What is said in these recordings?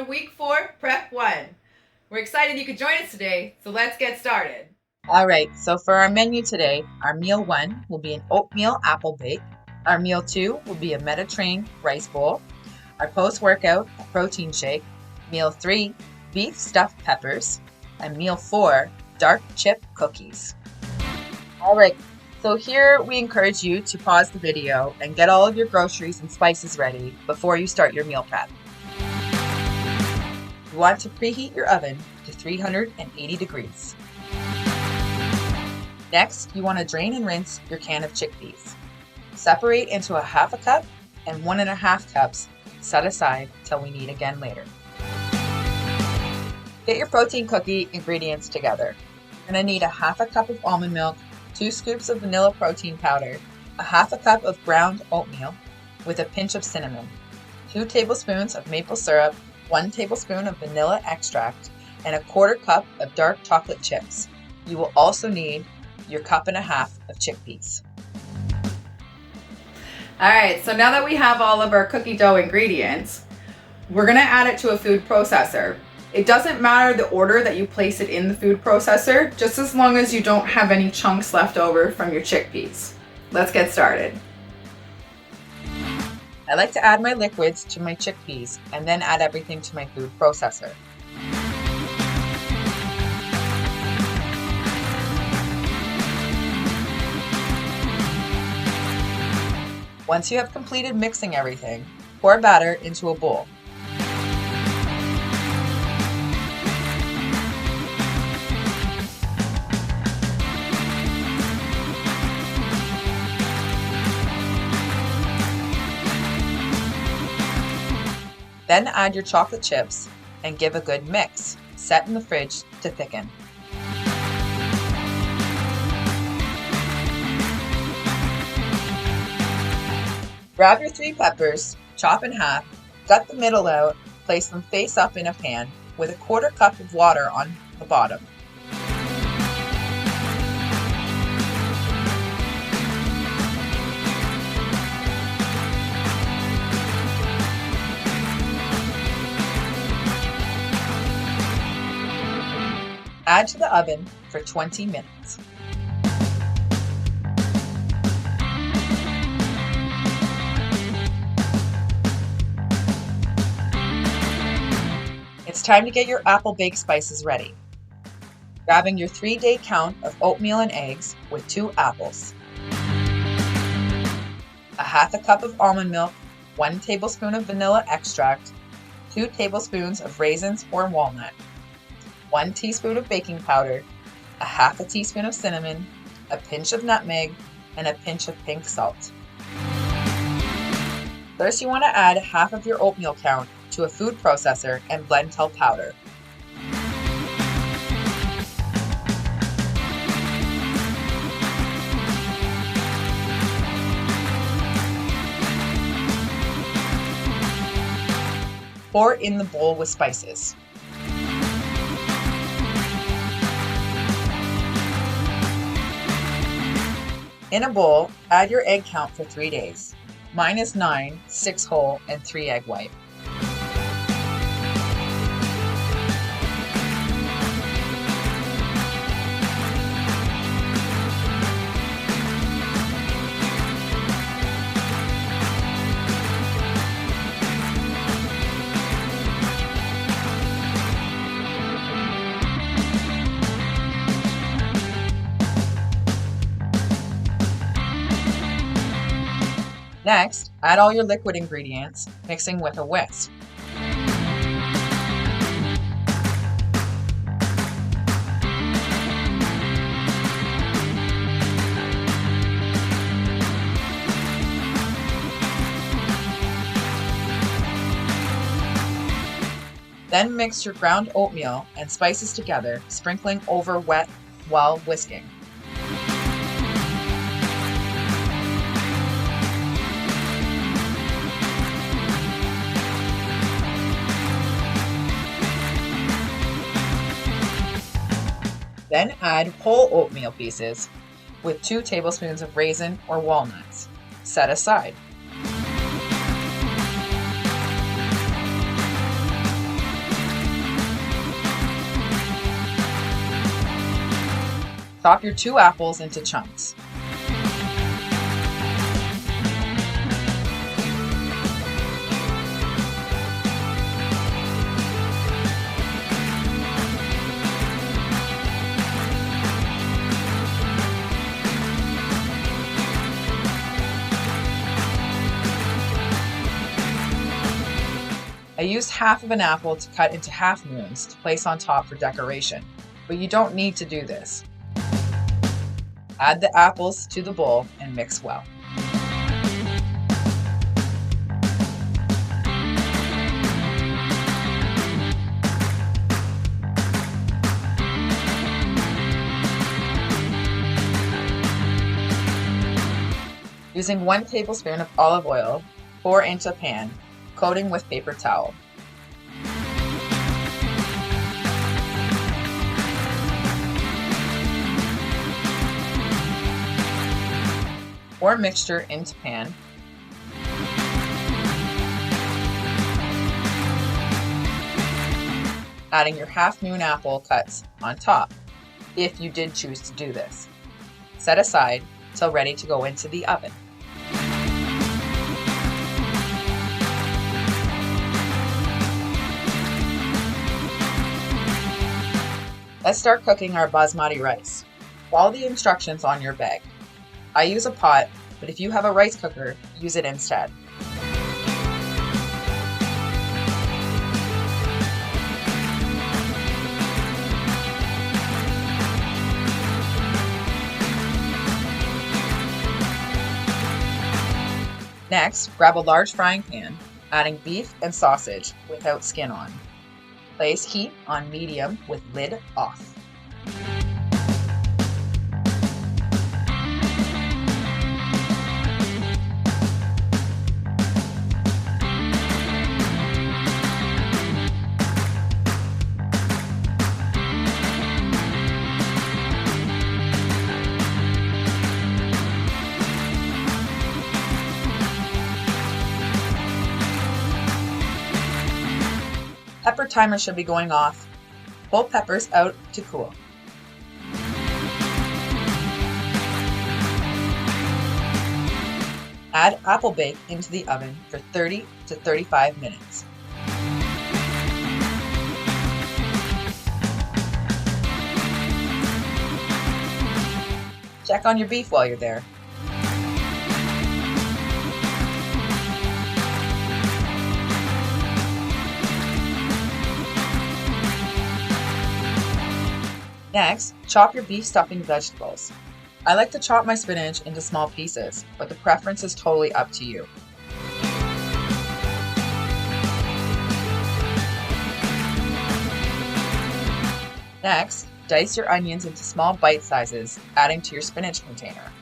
week 4, prep 1. We're excited you could join us today, so let's get started. All right, so for our menu today, our meal 1 will be an oatmeal apple bake. Our meal 2 will be a Mediterranean rice bowl. Our post-workout, a protein shake. Meal 3, beef stuffed peppers. And meal 4, dark chip cookies. All right, so here we encourage you to pause the video and get all of your groceries and spices ready before you start your meal prep. You want to preheat your oven to 380 degrees. Next, you want to drain and rinse your can of chickpeas. Separate into a half a cup and 1.5 cups, set aside till we need again later. Get your protein cookie ingredients together. You're going to need a half a cup of almond milk, 2 scoops of vanilla protein powder, a half a cup of ground oatmeal with a pinch of cinnamon, 2 tablespoons of maple syrup, 1 tablespoon of vanilla extract, and a 1/4 cup of dark chocolate chips. You will also need your 1.5 cups of chickpeas. Alright, so now that we have all of our cookie dough ingredients, we're going to add it to a food processor. It doesn't matter the order that you place it in the food processor, just as long as you don't have any chunks left over from your chickpeas. Let's get started. I like to add my liquids to my chickpeas and then add everything to my food processor. Once you have completed mixing everything, pour batter into a bowl. Then add your chocolate chips and give a good mix. Set in the fridge to thicken. Grab your 3 peppers, chop in half, gut the middle out, place them face up in a pan with a 1/4 cup of water on the bottom. Add to the oven for 20 minutes. It's time to get your apple bake spices ready. Grabbing your 3-day count of oatmeal and eggs with 2 apples. A half a cup of almond milk, 1 tablespoon of vanilla extract, 2 tablespoons of raisins or walnut, 1 teaspoon of baking powder, a half a teaspoon of cinnamon, a pinch of nutmeg, and a pinch of pink salt. First, you want to add half of your oatmeal count to a food processor and blend till powder. Pour in the bowl with spices. In a bowl, add your egg count for 3 days. Mine is 9, 6 whole, and 3 egg white. Next, add all your liquid ingredients, mixing with a whisk. Then mix your ground oatmeal and spices together, sprinkling over wet while whisking. Then add whole oatmeal pieces with 2 tablespoons of raisin or walnuts. Set aside. Chop your 2 apples into chunks. I used half of an apple to cut into half moons to place on top for decoration, but you don't need to do this. Add the apples to the bowl and mix well. Using 1 tablespoon of olive oil, pour into a pan, coating with paper towel. Pour mixture into pan. Adding your half moon apple cuts on top, if you did choose to do this. Set aside till ready to go into the oven. Let's start cooking our basmati rice. Follow the instructions on your bag. I use a pot, but if you have a rice cooker, use it instead. Next, grab a large frying pan, adding beef and sausage without skin on. Place heat on medium with lid off. Pepper timer should be going off. Pull peppers out to cool. Add apple bake into the oven for 30 to 35 minutes. Check on your beef while you're there. Next, chop your beef stuffing vegetables. I like to chop my spinach into small pieces, but the preference is totally up to you. Next, dice your onions into small bite sizes, adding to your spinach container.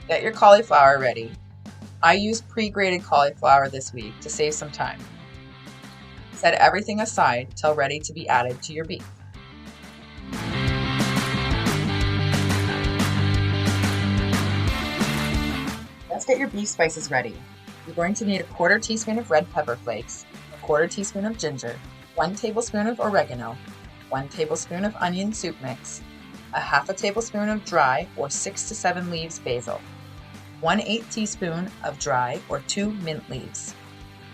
Get your cauliflower ready. I used pre-grated cauliflower this week to save some time. Set everything aside till ready to be added to your beef. Let's get your beef spices ready. You're going to need a 1/4 teaspoon of red pepper flakes, a 1/4 teaspoon of ginger, 1 tablespoon of oregano, 1 tablespoon of onion soup mix, a 1/2 tablespoon of dry or 6 to 7 leaves basil, 1/8 teaspoon of dry or 2 mint leaves,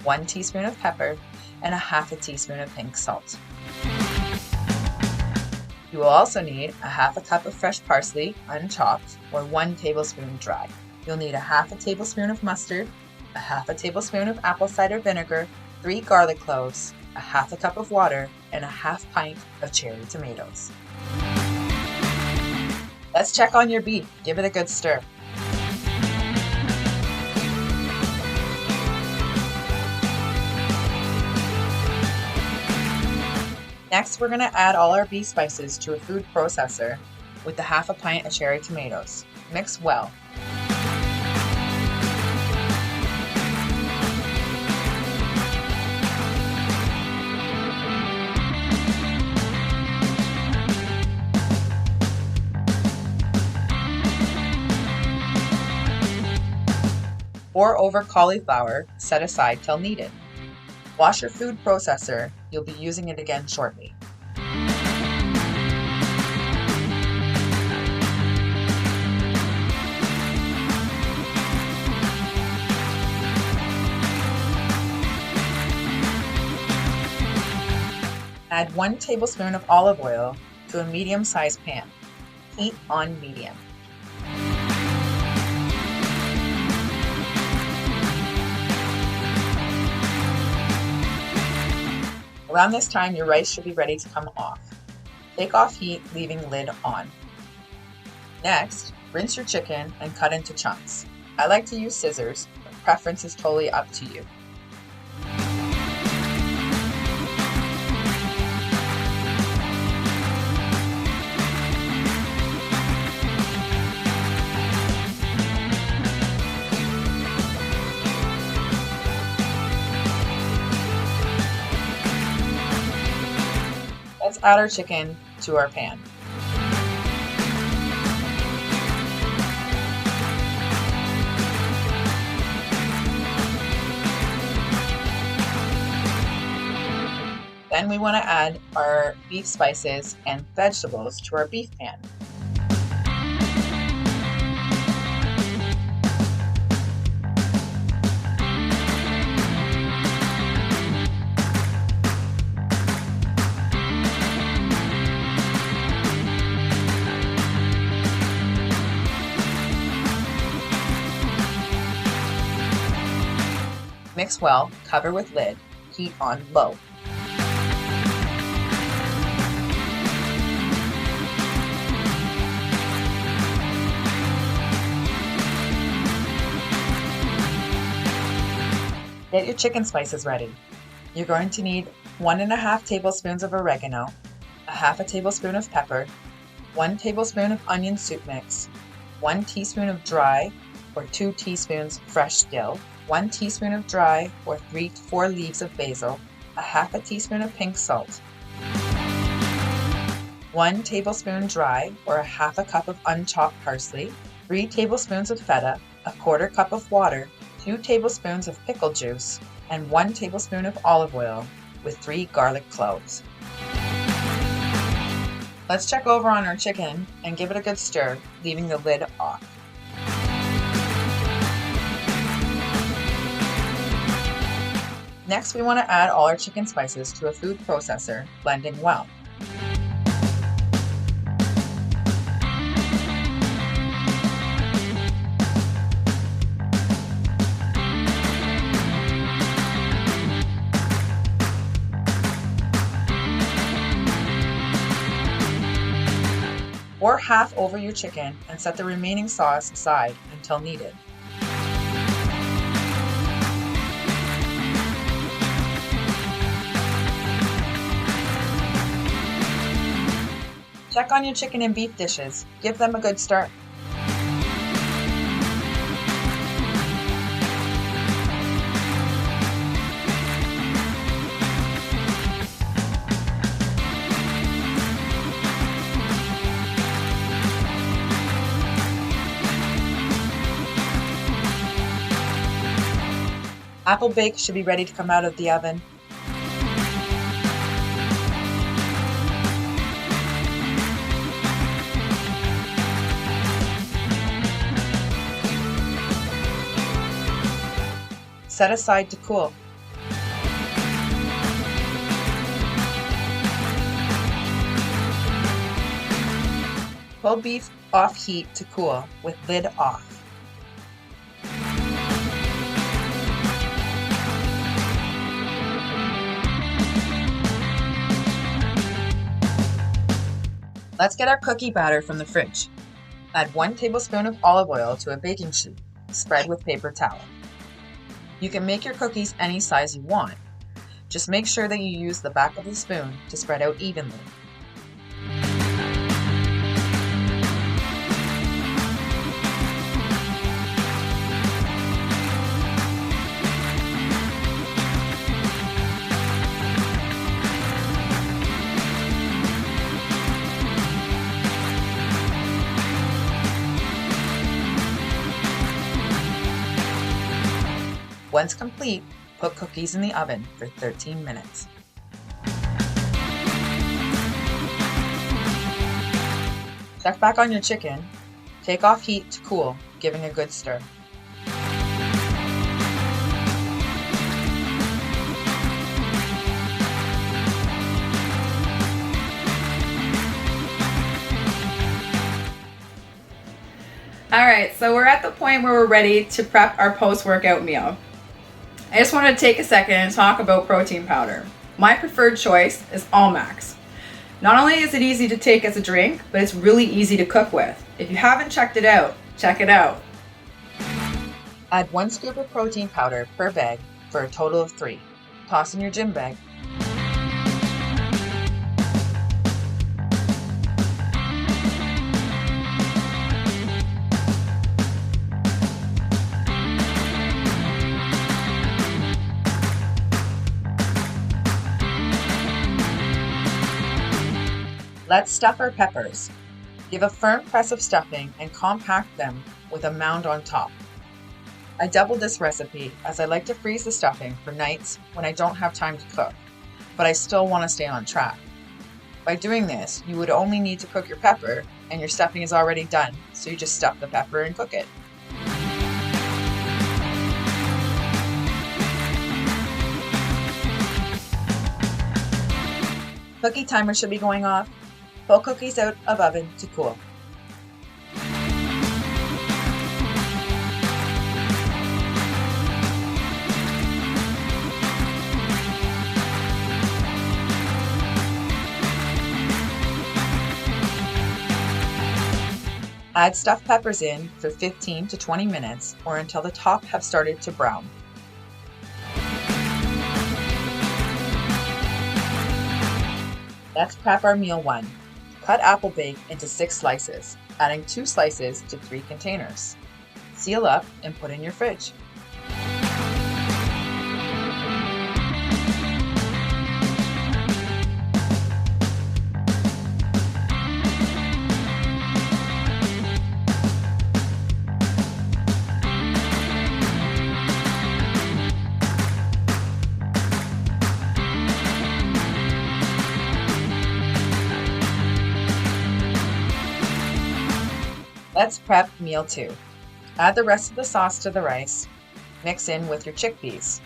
1 teaspoon of pepper, and a 1/2 teaspoon of pink salt. You will also need a 1/2 cup of fresh parsley, unchopped, or 1 tablespoon dry. You'll need a 1/2 tablespoon of mustard, a 1/2 tablespoon of apple cider vinegar, 3 garlic cloves, a 1/2 cup of water, and a 1/2 pint of cherry tomatoes. Let's check on your beef. Give it a good stir. Next, we're going to add all our beef spices to a food processor with the 1/2 pint of cherry tomatoes. Mix well. Pour over cauliflower, set aside till needed. Wash your food processor, you'll be using it again shortly. Add 1 tablespoon of olive oil to a medium-sized pan. Heat on medium. Around this time, your rice should be ready to come off. Take off heat, leaving lid on. Next, rinse your chicken and cut into chunks. I like to use scissors, but preference is totally up to you. Let's add our chicken to our pan. Then we want to add our beef spices and vegetables to our beef pan. Mix well, cover with lid, heat on low. Get your chicken spices ready. You're going to need 1.5 tablespoons of oregano, 1/2 tablespoon of pepper, 1 tablespoon of onion soup mix, 1 teaspoon of dry or 2 teaspoons fresh dill, 1 teaspoon of dry or 3 to 4 leaves of basil, 1/2 teaspoon of pink salt, 1 tablespoon dry or 1/2 cup of unchopped parsley, 3 tablespoons of feta, 1/4 cup of water, 2 tablespoons of pickle juice, and 1 tablespoon of olive oil with 3 garlic cloves. Let's check over on our chicken and give it a good stir, leaving the lid off. Next, we want to add all our chicken spices to a food processor, blending well. Pour half over your chicken and set the remaining sauce aside until needed. Check on your chicken and beef dishes. Give them a good start. Apple bake should be ready to come out of the oven. Set aside to cool. Pull beef off heat to cool with lid off. Let's get our cookie batter from the fridge. Add 1 tablespoon of olive oil to a baking sheet. Spread with paper towel. You can make your cookies any size you want. Just make sure that you use the back of the spoon to spread out evenly. Once complete, put cookies in the oven for 13 minutes. Check back on your chicken. Take off heat to cool, giving a good stir. All right, so we're at the point where we're ready to prep our post-workout meal. I just want to take a second and talk about protein powder. My preferred choice is Allmax. Not only is it easy to take as a drink, but it's really easy to cook with. If you haven't checked it out, check it out. Add 1 scoop of protein powder per bag for a total of 3. Toss in your gym bag. Let's stuff our peppers. Give a firm press of stuffing and compact them with a mound on top. I doubled this recipe as I like to freeze the stuffing for nights when I don't have time to cook, but I still want to stay on track. By doing this, you would only need to cook your pepper and your stuffing is already done, so you just stuff the pepper and cook it. Cookie timer should be going off. Pull cookies out of oven to cool. Add stuffed peppers in for 15 to 20 minutes or until the top have started to brown. Let's prep our meal 1. Cut apple bake into 6 slices, adding 2 slices to 3 containers. Seal up and put in your fridge. Let's prep meal 2. Add the rest of the sauce to the rice. Mix in with your chickpeas.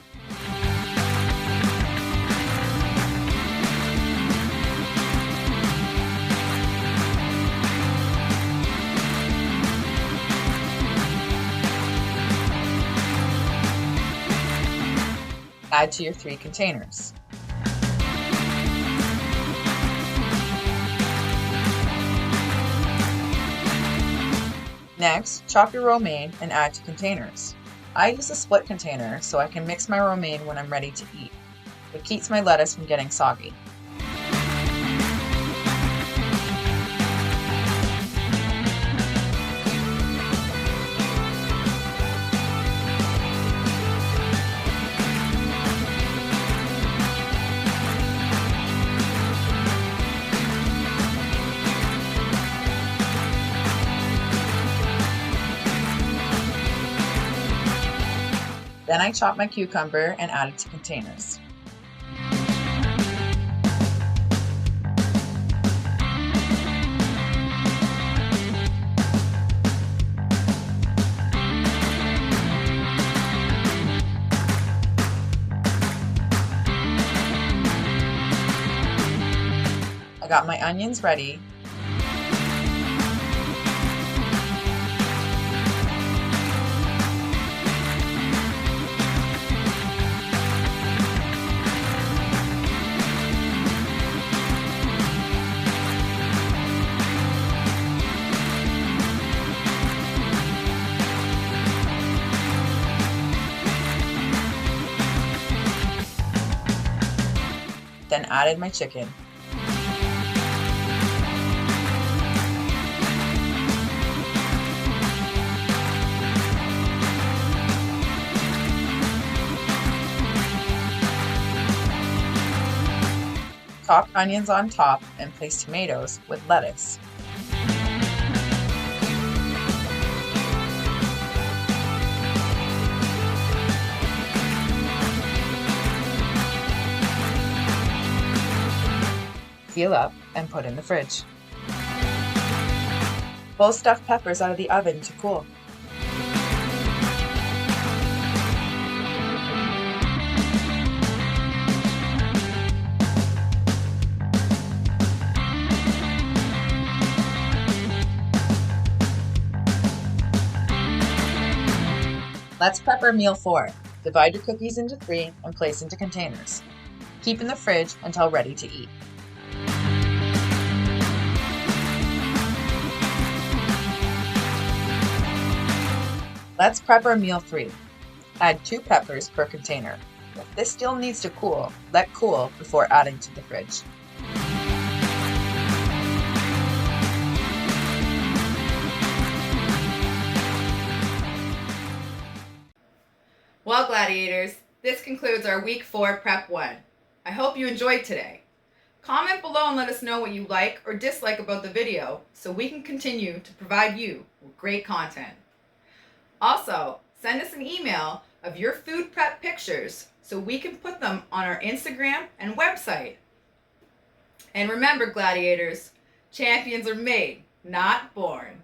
Add to your 3 containers. Next, chop your romaine and add to containers. I use a split container so I can mix my romaine when I'm ready to eat. It keeps my lettuce from getting soggy. Then I chop my cucumber and add it to containers. I got my onions ready. Then added my chicken. Chopped onions on top and place tomatoes with lettuce. peel up, and put in the fridge. Pull stuffed peppers out of the oven to cool. Let's prep our meal 4. Divide your cookies into 3 and place into containers. Keep in the fridge until ready to eat. Let's prep our meal 3. Add 2 peppers per container. If this still needs to cool, let cool before adding to the fridge. Well, Gladiators, this concludes our Week 4 Prep 1. I hope you enjoyed today. Comment below and let us know what you like or dislike about the video so we can continue to provide you with great content. Also, send us an email of your food prep pictures so we can put them on our Instagram and website. And remember, Gladiators, champions are made, not born.